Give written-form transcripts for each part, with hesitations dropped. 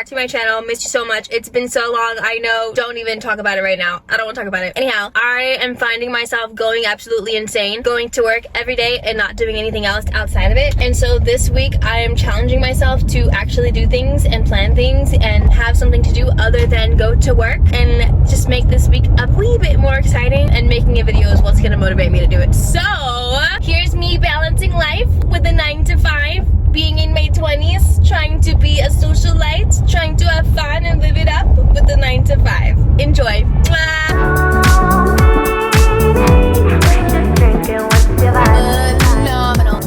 back to my channel. Missed you so much. It's been so long. I know. Don't even talk about it right now. I don't want to talk about it. Anyhow, I am finding myself going absolutely insane, going to work every day and not doing anything else outside of it. And so this week I am challenging myself to actually do things and plan things and have something to do other than go to work, and just make this week a wee bit more exciting, and making a video is what's going to motivate me to do it. So here's me balancing life with a 9 to 5, being in my 20s, trying to be a socialite, trying to have fun and live it up with the 9 to 5. Enjoy. Phenomenal.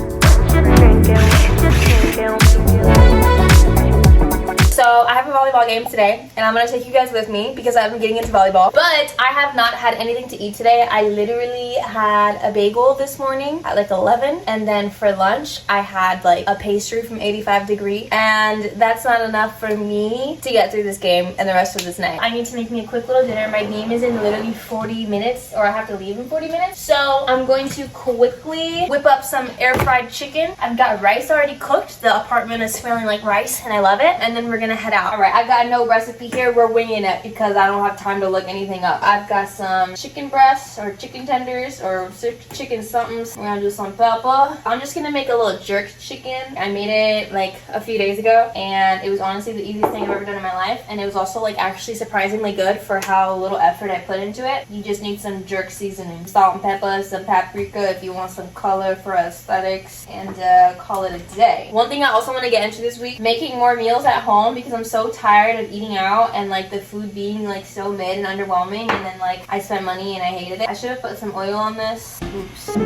So I have a volleyball game today, and I'm gonna take you guys with me because I've been getting into volleyball. But I have not had anything to eat today. I literally had a bagel this morning at like 11, and then for lunch I had like a pastry from 85 Degree, and that's not enough for me to get through this game and the rest of this night. I need to make me a quick little dinner. My game is in literally 40 minutes, or I have to leave in 40 minutes. So I'm going to quickly whip up some air fried chicken. I've got rice already cooked. The apartment is smelling like rice and I love it. And then we're gonna head out. All right, I've got no recipe here. We're winging it because I don't have time to look anything up. I've got some chicken breasts or chicken tenders or chicken somethings. We're gonna do some pepper. I'm just gonna make a little jerk chicken. I made it like a few days ago, and it was honestly the easiest thing I've ever done in my life. And it was also like actually surprisingly good for how little effort I put into it. You just need some jerk seasoning, salt and pepper, some paprika if you want some color for aesthetics, and call it a day. One thing I also want to get into this week, making more meals at home, because I'm so tired of eating out and like the food being like so mid and underwhelming, and then like I spent money and I hated it. I should have put some oil on this. Oops.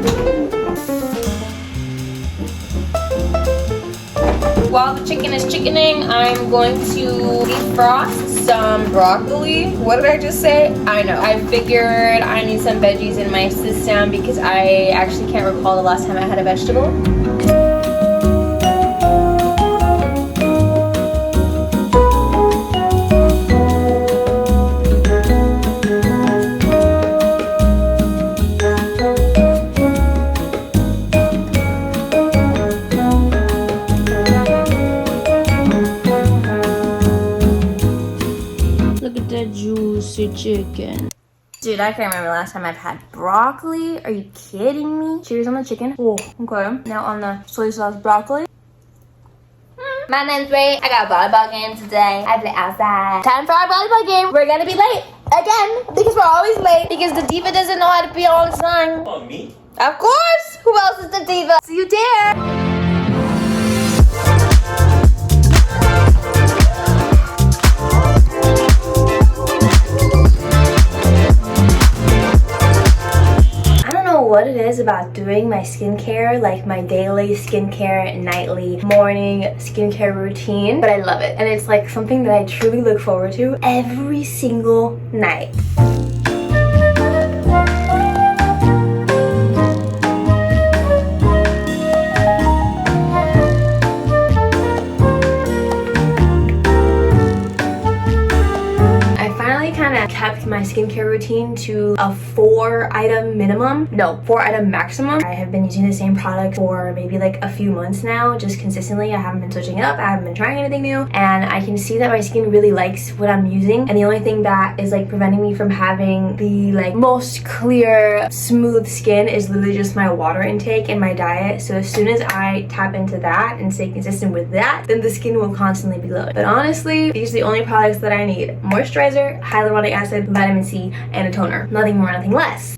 While the chicken is chickening, I'm going to defrost some broccoli. What did I just say? I know. I figured I need some veggies in my system because I actually can't recall the last time I had a vegetable. Chicken. Dude, I can't remember the last time I've had broccoli. Are you kidding me? Cheers on the chicken. Oh, okay. Now on the soy sauce broccoli. My name's Ray. I got a volleyball game today. I play outside. Time for our volleyball game. We're gonna be late again because we're always late because the diva doesn't know how to be on time. Oh, me? Of course. Who else is the diva? So you dare. What it is about doing my skincare, like my daily skincare, nightly, morning skincare routine, but I love it, and it's like something that I truly look forward to every single night. Kept my skincare routine to a 4-item minimum. No, 4-item maximum. I have been using the same product for maybe like a few months now, just consistently. I haven't been switching it up. I haven't been trying anything new, and I can see that my skin really likes what I'm using. And the only thing that is like preventing me from having the like most clear, smooth skin is literally just my water intake and my diet. So as soon as I tap into that and stay consistent with that, then the skin will constantly be glowing. But honestly, these are the only products that I need: moisturizer, hyaluronic acid, vitamin C, and a toner. Nothing more, nothing less.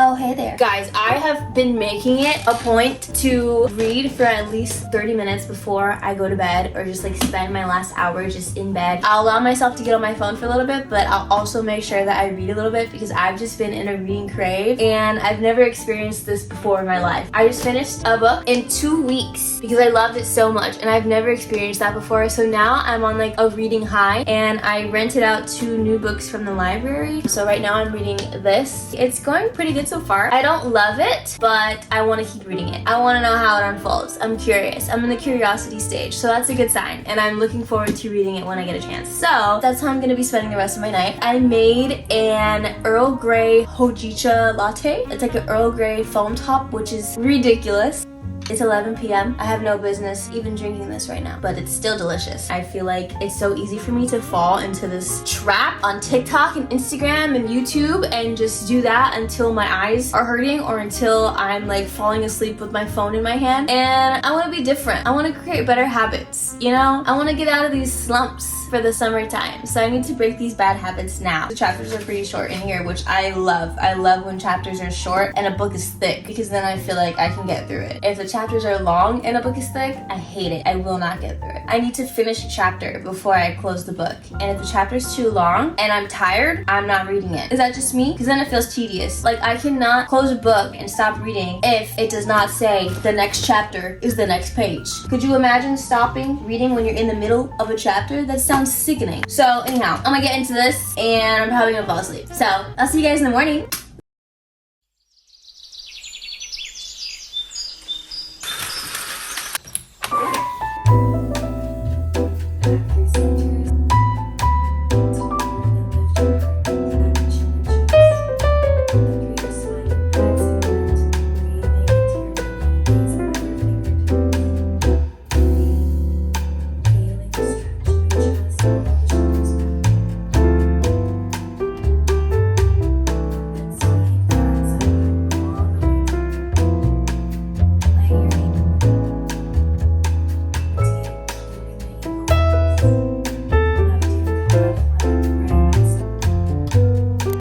Oh, hey there. Guys, I have been making it a point to read for at least 30 minutes before I go to bed, or just like spend my last hour just in bed. I'll allow myself to get on my phone for a little bit, but I'll also make sure that I read a little bit because I've just been in a reading crave, and I've never experienced this before in my life. I just finished a book in 2 weeks because I loved it so much, and I've never experienced that before. So now I'm on like a reading high, and I rented out 2 new books from the library. So right now I'm reading this. It's going pretty good so far. I don't love it, but I want to keep reading it. I want to know how it unfolds. I'm curious. I'm in the curiosity stage, so that's a good sign, and I'm looking forward to reading it when I get a chance. So that's how I'm going to be spending the rest of my night. I made an Earl Grey hojicha latte. It's like an Earl Grey foam top, which is ridiculous. It's 11 p.m. I have no business even drinking this right now, but it's still delicious. I feel like it's so easy for me to fall into this trap on TikTok and Instagram and YouTube and just do that until my eyes are hurting or until I'm like falling asleep with my phone in my hand. And I want to be different. I want to create better habits, you know? I want to get out of these slumps for the summertime. So I need to break these bad habits now. The chapters are pretty short in here, which I love. I love when chapters are short and a book is thick because then I feel like I can get through it. If the chapters are long and a book is thick, I hate it. I will not get through it. I need to finish a chapter before I close the book. And if the chapter's too long and I'm tired, I'm not reading it. Is that just me? Because then it feels tedious. Like I cannot close a book and stop reading if it does not say the next chapter is the next page. Could you imagine stopping reading when you're in the middle of a chapter? That sounds sickening. So anyhow, I'm gonna get into this and I'm probably gonna fall asleep. So I'll see you guys in the morning.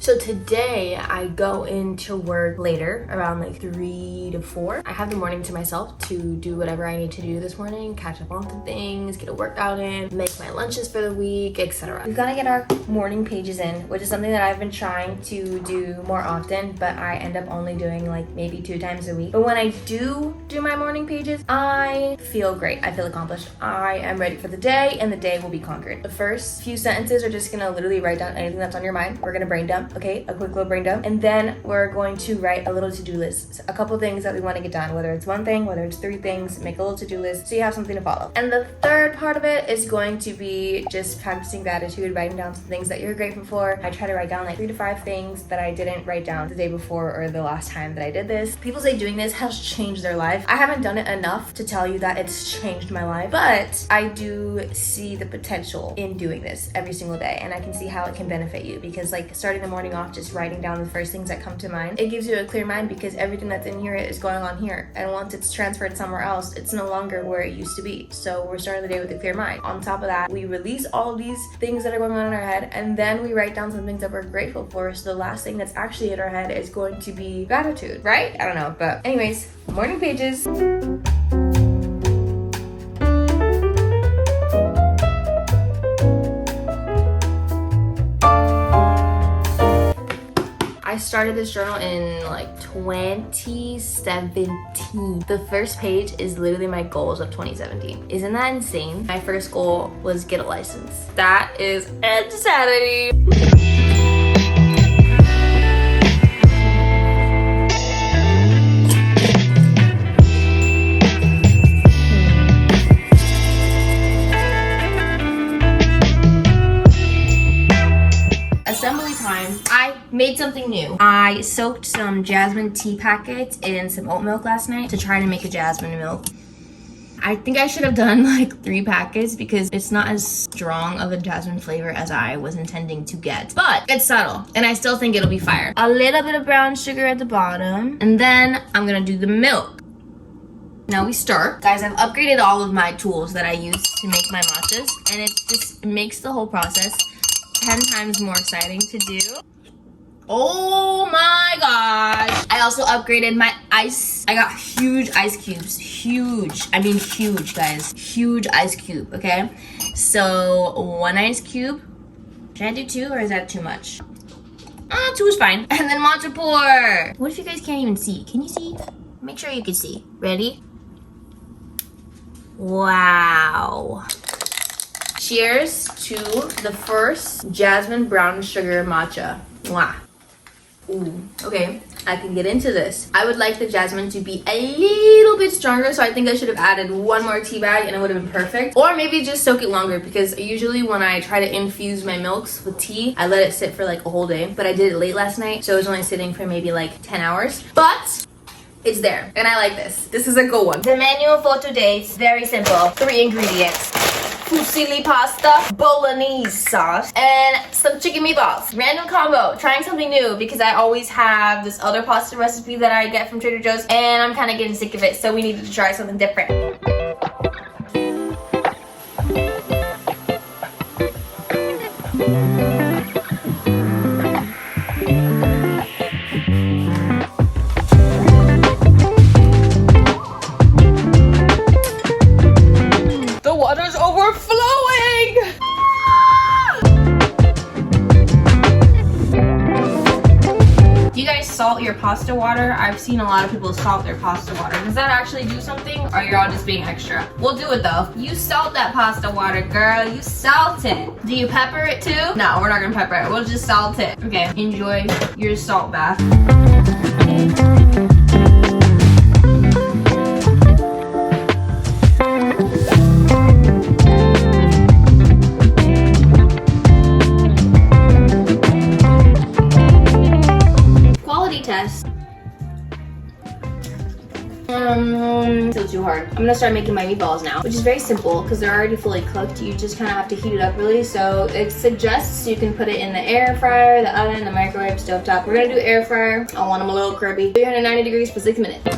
So today I go into work later, around like 3 to 4. I have the morning to myself to do whatever I need to do this morning, catch up on some things, get a workout in, make my lunches for the week, etc. We've got to get our morning pages in, which is something that I've been trying to do more often, but I end up only doing like maybe 2 times a week. But when I do my morning pages, I feel great. I feel accomplished. I am ready for the day and the day will be conquered. The first few sentences are just gonna literally write down anything that's on your mind. We're gonna brain dump. Okay, a quick little brain dump. And then we're going to write a little to-do list. A couple things that we want to get done, whether it's one thing, whether it's 3 things, make a little to-do list so you have something to follow. And the third part of it is going to be just practicing gratitude, writing down some things that you're grateful for. I try to write down like 3 to 5 things that I didn't write down the day before or the last time that I did this. People say doing this has changed their life. I haven't done it enough to tell you that it's changed my life, but I do see the potential in doing this every single day, and I can see how it can benefit you because like starting the morning off just writing down the first things that come to mind, it gives you a clear mind because everything that's in here is going on here, and once it's transferred somewhere else, it's no longer where it used to be. So we're starting the day with a clear mind. On top of that, we release all of these things that are going on in our head, and then we write down some things that we're grateful for. So the last thing that's actually in our head is going to be gratitude, right? I don't know, but anyways, morning pages. I started this journal in like 2017. The first page is literally my goals of 2017. Isn't that insane? My first goal was get a license. That is insanity. Assembly time. I made something new. I soaked some jasmine tea packets in some oat milk last night to try to make a jasmine milk. I think I should have done like 3 packets because it's not as strong of a jasmine flavor as I was intending to get, but it's subtle and I still think it'll be fire. A little bit of brown sugar at the bottom, and then I'm gonna do the milk. Now we stir. Guys, I've upgraded all of my tools that I use to make my matchas, and it just makes the whole process 10 times more exciting to do. Oh my gosh. I also upgraded my ice. I got huge ice cubes. Huge. I mean huge, guys. Huge ice cube, okay? So 1 ice cube. Should I do 2 or is that too much? 2 is fine. And then matcha pour. What if you guys can't even see? Can you see? Make sure you can see. Ready? Wow. Cheers to the first jasmine brown sugar matcha. Mwah. Ooh, okay, I can get into this. I would like the jasmine to be a little bit stronger, so I think I should have added 1 more tea bag and it would have been perfect. Or maybe just soak it longer, because usually when I try to infuse my milks with tea, I let it sit for like a whole day. But I did it late last night, so it was only sitting for maybe like 10 hours. But It's there, and I like this. This is a good one. The menu for today is very simple. 3 ingredients. Fusilli pasta, bolognese sauce, and some chicken meatballs. Random combo, trying something new because I always have this other pasta recipe that I get from Trader Joe's and I'm kind of getting sick of it, so we needed to try something different. The water's overflowing! Do you guys salt your pasta water? I've seen a lot of people salt their pasta water. Does that actually do something, or you're all just being extra? We'll do it though. You salt that pasta water, girl. You salt it. Do you pepper it too? No, we're not gonna pepper it. We'll just salt it. Okay, enjoy your salt bath. Test. Still too hard. I'm gonna start making my meatballs now, which is very simple because they're already fully cooked. You just kind of have to heat it up really. So it suggests you can put it in the air fryer, the oven, the microwave, stovetop. We're gonna do air fryer. I want them a little crispy. 390 degrees for 6 minutes.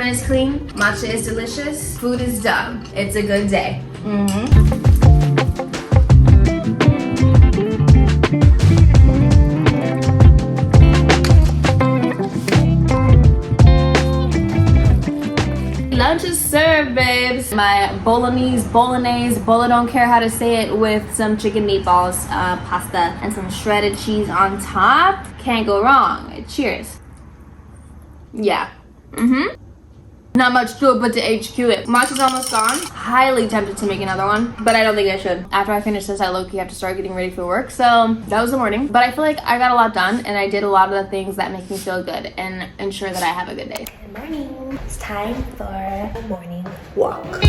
Is clean, matcha is delicious, food is done. It's a good day. Lunch is served, babes. My bolognese, don't care how to say it, with some chicken meatballs, pasta, and some shredded cheese on top. Can't go wrong. Cheers. Yeah. Not much to it but to HQ it. Matcha's almost gone. Highly tempted to make another one, but I don't think I should. After I finish this, I low-key have to start getting ready for work. So that was the morning. But I feel like I got a lot done and I did a lot of the things that make me feel good and ensure that I have a good day. Good morning. It's time for a morning walk.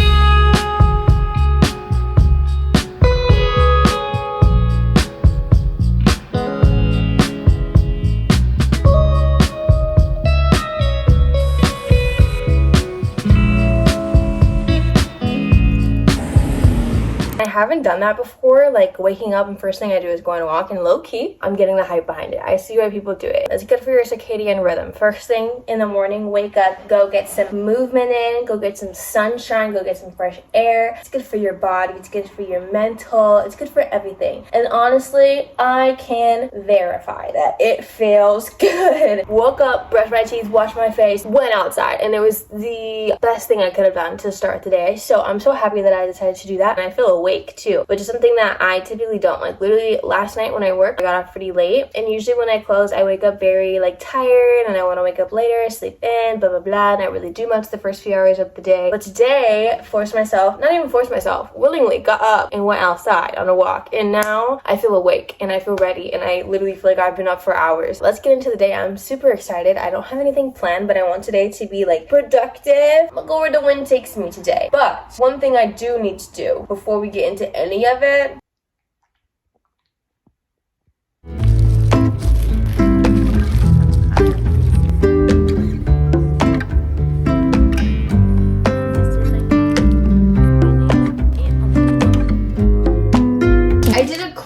I haven't done that before, like waking up and first thing I do is go on a walk, and low-key, I'm getting the hype behind it. I see why people do it. It's good for your circadian rhythm. First thing in the morning, wake up, go get some movement in, go get some sunshine, go get some fresh air. It's good for your body, it's good for your mental, it's good for everything. And honestly, I can verify that it feels good. Woke up, brushed my teeth, washed my face, went outside, and it was the best thing I could have done to start the day. So I'm so happy that I decided to do that, and I feel awake too, which is something that I typically don't. Like literally last night when I worked, I got off pretty late, and usually when I close I wake up very like tired and I want to wake up later, sleep in, blah blah blah, and I really do much the first few hours of the day. But today, willingly got up and went outside on a walk, and now I feel awake and I feel ready, and I literally feel like I've been up for hours. Let's get into the day. I'm super excited. I don't have anything planned, but I want today to be like productive. I'm gonna go where the wind takes me today. But one thing I do need to do before we get into any of it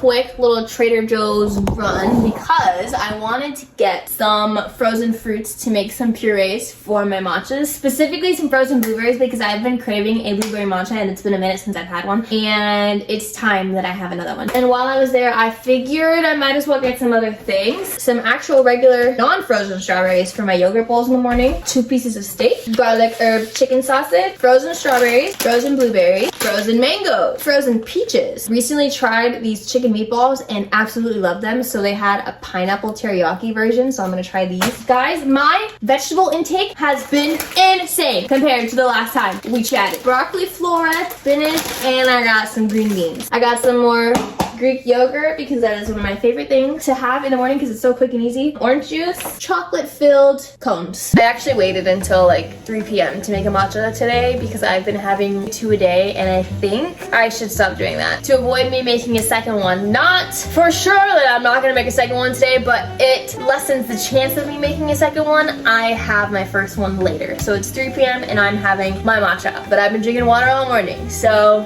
quick little Trader Joe's run because I wanted to get some frozen fruits to make some purees for my matchas, specifically some frozen blueberries because I've been craving a blueberry matcha and it's been a minute since I've had one, and it's time that I have another one. And while I was there, I figured I might as well get some other things. Some actual regular non-frozen strawberries for my yogurt bowls in the morning, 2 pieces of steak, garlic herb chicken sausage, frozen strawberries, frozen blueberries, frozen mangoes, frozen peaches. Recently tried these chicken meatballs cake balls and absolutely love them. So they had a pineapple teriyaki version, so I'm gonna try these. Guys, my vegetable intake has been insane compared to the last time we chatted. Broccoli florets, spinach, and I got some green beans. I got some more Greek yogurt because that is one of my favorite things to have in the morning because it's so quick and easy. Orange juice, chocolate-filled cones. I actually waited until like 3 p.m. to make a matcha today because I've been having 2 a day, and I think I should stop doing that to avoid me making a second one. Not for sure that I'm not gonna make a second one today, but it lessens the chance of me making a second one. I have my first one later. So it's 3 p.m. and I'm having my matcha, but I've been drinking water all morning, so.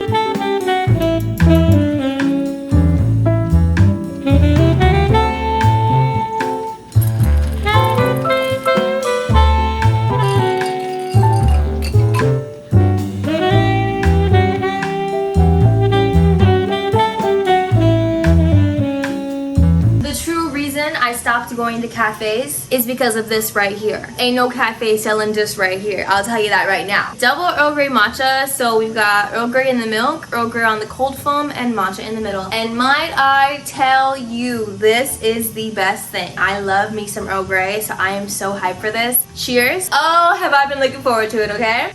I stopped going to cafes is because of this right here. Ain't no cafe selling this right here. I'll tell you that right now. Double Earl Grey matcha. So we've got Earl Grey in the milk, Earl Grey on the cold foam, and matcha in the middle. And might I tell you, this is the best thing. I love me some Earl Grey, so I am so hyped for this. Cheers. Oh, have I been looking forward to it, okay?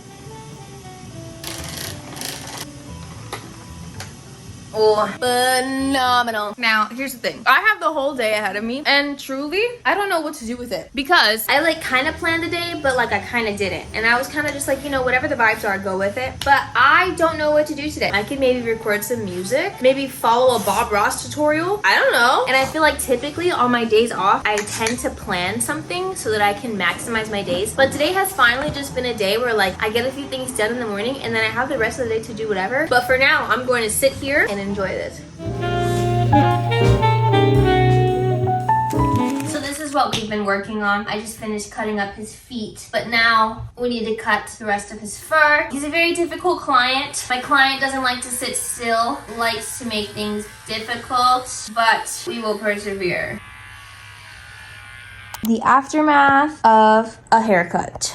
Oh, phenomenal. Now, here's the thing. I have the whole day ahead of me, and truly, I don't know what to do with it. Because I like kind of planned the day, but like I kind of didn't. And I was kind of just like, you know, whatever the vibes are, go with it. But I don't know what to do today. I could maybe record some music, maybe follow a Bob Ross tutorial. I don't know. And I feel like typically on my days off, I tend to plan something so that I can maximize my days. But today has finally just been a day where like I get a few things done in the morning and then I have the rest of the day to do whatever. But for now, I'm going to sit here and enjoy this. So this is what we've been working on. I just finished cutting up his feet, but now we need to cut the rest of his fur. He's a very difficult client. My client doesn't like to sit still, likes to make things difficult, but we will persevere. The aftermath of a haircut.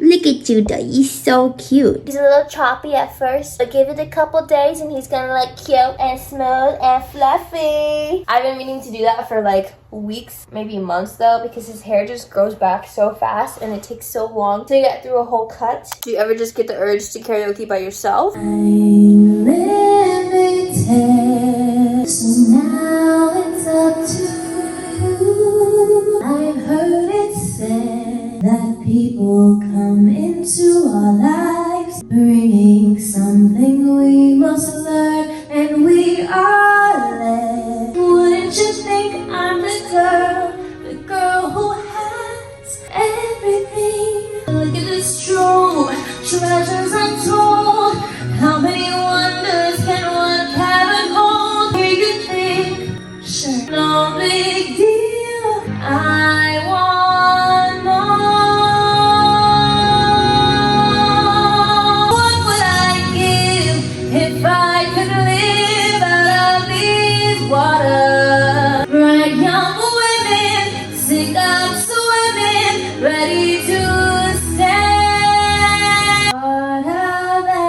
Look at you though, you're so cute. He's a little choppy at first, but give it a couple days and he's gonna look cute and smooth and fluffy. I've been meaning to do that for like weeks, maybe months though, because his hair just grows back so fast and it takes so long to get through a whole cut. Do you ever just get the urge to karaoke by yourself? I'm limited, so now it's up to you. I've heard it said that people come into our lives bringing something we must learn, and we are led. Wouldn't you think I'm the girl who has everything? Look at this trove, treasures untold. How many wonders can one cabin hold? Do you think? Sure, no big deal. I want more. What would I give if I could live out of these waters? Bright young women, sick of swimming, ready to stand. Part of that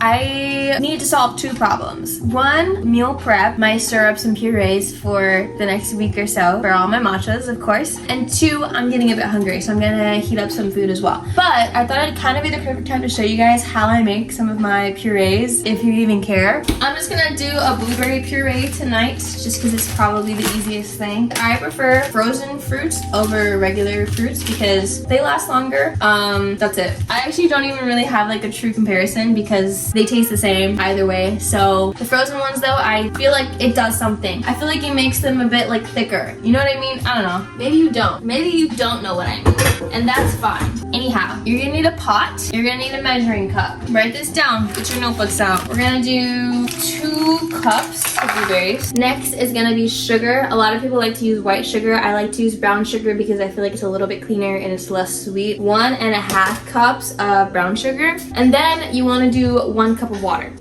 I need to solve two problems. One, meal prep my syrups and purees for the next week or so for all my matchas, of course. And two, I'm getting a bit hungry, so I'm gonna heat up some food as well. But I thought it'd kind of be the perfect time to show you guys how I make some of my purees, if you even care. I'm just gonna do a blueberry puree tonight, just because it's probably the easiest thing. I prefer frozen fruits over regular fruits because they last longer. That's it. I actually don't even really have like a true comparison comparison because they taste the same either way. So the frozen ones though, I feel like it does something. I feel like it makes them a bit like thicker. You know what I mean? I don't know. Maybe you don't. Maybe you don't know what I mean. And that's fine. Anyhow, you're gonna need a pot. You're gonna need a measuring cup. Write this down. Get your notebooks out. We're gonna do 2 cups of blueberries. Next is gonna be sugar. A lot of people like to use white sugar. I like to use brown sugar because I feel like it's a little bit cleaner and it's less sweet. 1.5 cups of brown sugar. And then you wanna do 1 cup of water.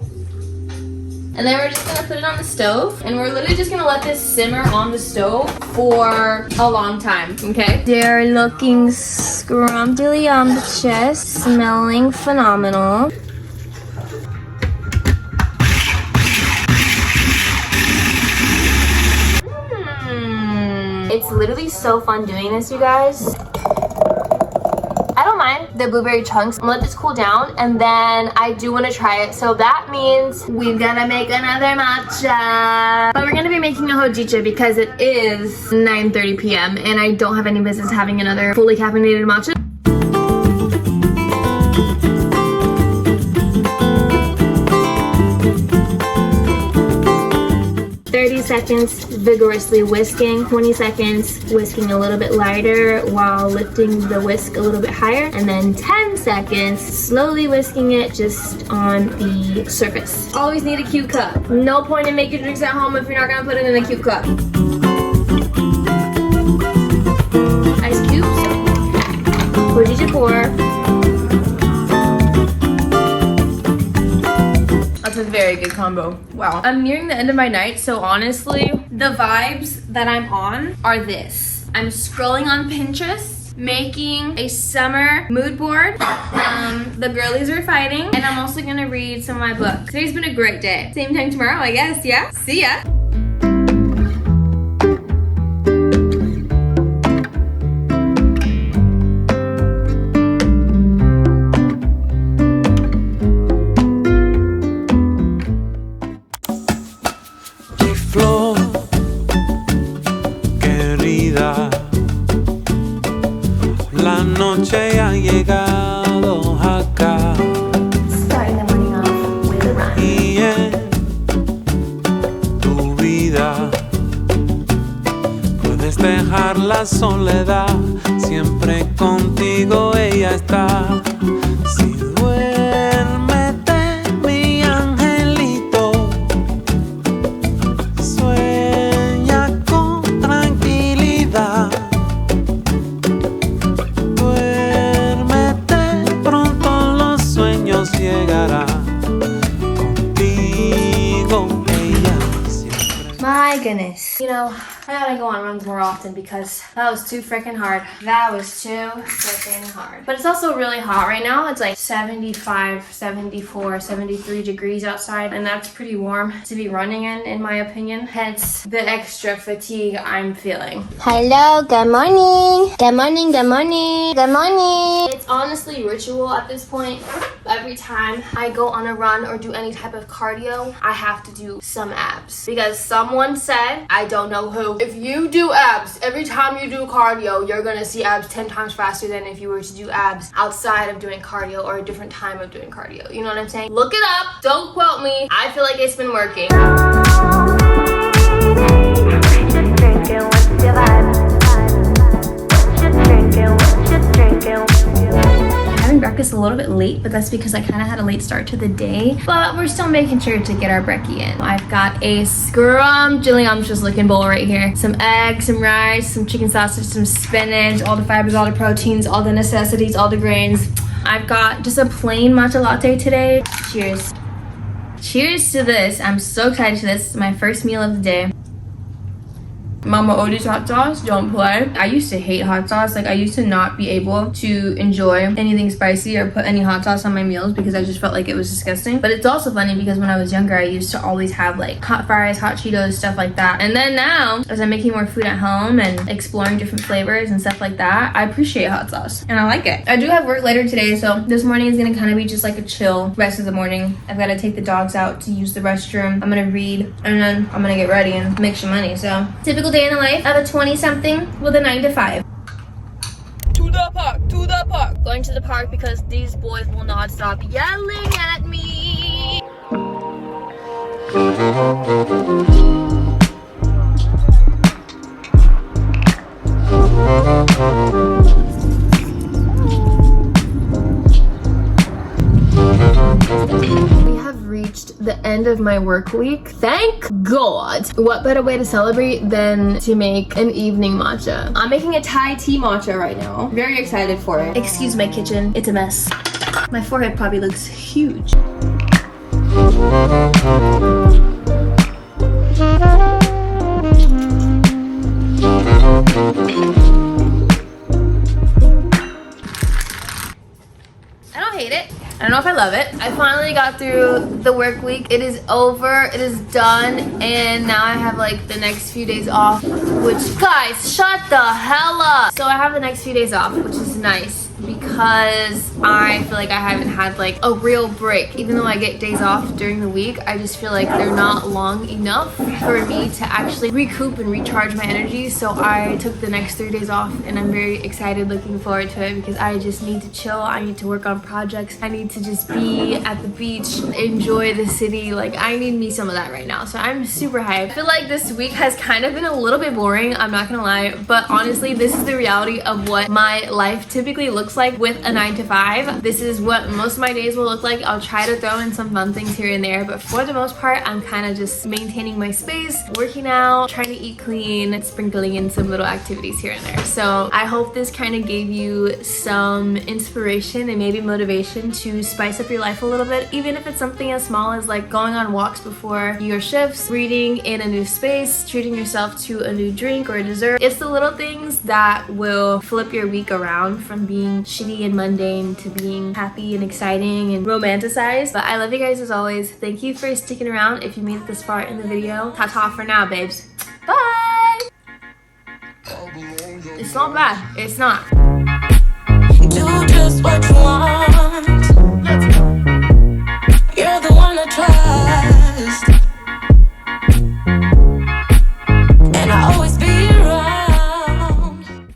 And then we're just gonna put it on the stove, and we're literally just gonna let this simmer on the stove for a long time, okay? They're looking scrumptious, smelling phenomenal. It's literally so fun doing this, you guys. I don't mind the blueberry chunks. I'm gonna let this cool down, and then I do want to try it. So that means we've got to make another matcha. But we're gonna be making a hojicha because it is 9:30 p.m. and I don't have any business having another fully caffeinated matcha. 30 seconds vigorously whisking, 20 seconds whisking a little bit lighter while lifting the whisk a little bit higher, and then 10 seconds slowly whisking it just on the surface. Always need a cute cup. No point in making drinks at home if you're not gonna put it in a cute cup. Ice cubes, hojicha pour. That's a very good combo. Wow. I'm nearing the end of my night, so honestly, the vibes that I'm on are this. I'm scrolling on Pinterest, making a summer mood board. The girlies are fighting, and I'm also gonna read some of my books. Today's been a great day. Same time tomorrow, I guess, yeah? See ya. La noche ha llegado acá. Starting the morning off with a run. Y en tu vida puedes dejar la soledad. Siempre contigo ella está. Si duérmete, mi angelito, sueña con tranquilidad. Llegará contigo ella siempre. My goodness. You know, I gotta go on runs more often because that was too freaking hard. That was too freaking hard. But it's also really hot right now. It's like 75, 74, 73 degrees outside, and that's pretty warm to be running in my opinion. Hence the extra fatigue I'm feeling. Hello, good morning. Good morning, good morning, good morning. It's honestly ritual at this point. Every time I go on a run or do any type of cardio, I have to do some abs. Because someone said, I don't know who, if you do abs every time you do cardio, you're gonna see abs 10 times faster than if you were to do abs outside of doing cardio or a different time of doing cardio. You know what I'm saying? Look it up. Don't quote me. I feel like it's been working. Breakfast a little bit late, but that's because I kind of had a late start to the day, but we're still making sure to get our brekkie in. I've got a scrumptious looking bowl right here. Some eggs, some rice, some chicken sausage, some spinach, all the fibers, all the proteins, all the necessities, all the grains. I've got just a plain matcha latte today. Cheers. Cheers to this. I'm so excited for this. It's my first meal of the day. Mama Odie's hot sauce, don't play. I used to hate hot sauce. Like, I used to not be able to enjoy anything spicy or put any hot sauce on my meals because I just felt like it was disgusting. But it's also funny because when I was younger, I used to always have like hot fries, hot Cheetos, stuff like that. And then now, as I'm making more food at home and exploring different flavors and stuff like that, I appreciate hot sauce and I like it. I do have work later today, so this morning is gonna kind of be just like a chill rest of the morning. I've got to take the dogs out to use the restroom. I'm gonna read and then I'm gonna get ready and make some money. So typical day in the life of a 20-something with a 9 to 5. Tú the park, to the park. Going to the park because these boys will not stop yelling at me. We have reached the end of my work week. Thank God. What better way to celebrate than to make an evening matcha? I'm making a Thai tea matcha right now. Very excited for it. Excuse my kitchen. It's a mess. My forehead probably looks huge. I don't hate it. I don't know if I love it. I finally got through the work week. It is over, it is done, and now I have like the next few days off, which, guys, shut the hell up. So I have the next few days off, which is nice because I feel like I haven't had like a real break. Even though I get days off during the week, I just feel like they're not long enough for me to actually recoup and recharge my energy. So I took the next 3 days off, and I'm very excited, looking forward to it, because I just need to chill. I need to work on projects. I need to just be at the beach, enjoy the city. Like, I need me some of that right now. So I'm super hyped. I feel like this week has kind of been a little bit boring, I'm not gonna lie, but honestly, this is the reality of what my life typically looks like with a 9 to 5. This is what most of my days will look like. I'll try to throw in some fun things here and there, but for the most part, I'm kind of just maintaining my space, working out, trying to eat clean, sprinkling in some little activities here and there. So I hope this kind of gave you some inspiration and maybe motivation to spice up your life a little bit, even if it's something as small as like going on walks before your shifts, reading in a new space, treating yourself to a new drink or a dessert. It's the little things that will flip your week around from being shitty and mundane to being happy and exciting and romanticized. But I love you guys as always. Thank you for sticking around if you made it this far in the video. Ta-ta for now, babes. Bye! It's not bad. It's not. Do just what you want.